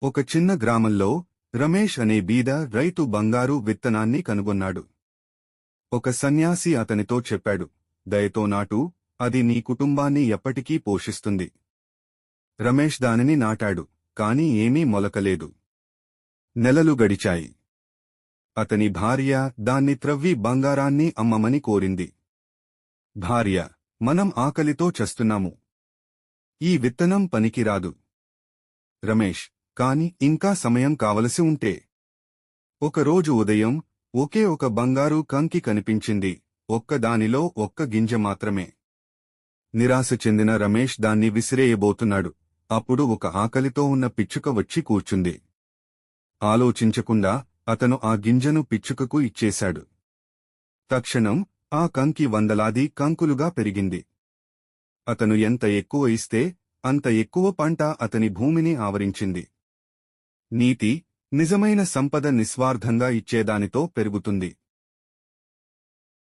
ఒక చిన్న గ్రామంలో రమేష్ అనే బీద రైతు బంగారు విత్తనాన్ని కనుగొన్నాడు. ఒక సన్యాసి అతనితో చెప్పాడు, దయతో నాటు, అది నీ కుటుంబాన్ని ఎప్పటికీ పోషిస్తుంది. రమేష్ దానిని నాటాడు, కాని ఏమీ మొలకలేదు. నెలలు గడిచాయి. అతని భార్య దాన్ని త్రవ్వి బంగారాన్ని అమ్మమని కోరింది. భార్య: మనం ఆకలితో చస్తున్నాము. ఈ విత్తనం పనికిరాదు. రమేష్: కాని ఇంకా సమయం కావలసి ఉంటే. ఒకరోజు ఉదయం ఒకే ఒక బంగారు కంకి కనిపించింది, ఒక్కదానిలో ఒక్క గింజ మాత్రమే. నిరాశ చెందిన రమేష్ దాన్ని విసిరేయబోతున్నాడు. అప్పుడు ఒక ఆకలితో ఉన్న పిచ్చుక వచ్చి కూర్చుంది. ఆలోచించకుండా అతను ఆ గింజను పిచ్చుకకు ఇచ్చేశాడు. తక్షణం ఆ కంకి వందలాది కంకులుగా పెరిగింది. అతను ఎంత ఎక్కువ ఇస్తే అంత ఎక్కువ పంట అతని భూమిని ఆవరించింది. నీతి: నిజమైన సంపద నిస్వార్థంగా ఇచ్చేదానితో పెరుగుతుంది.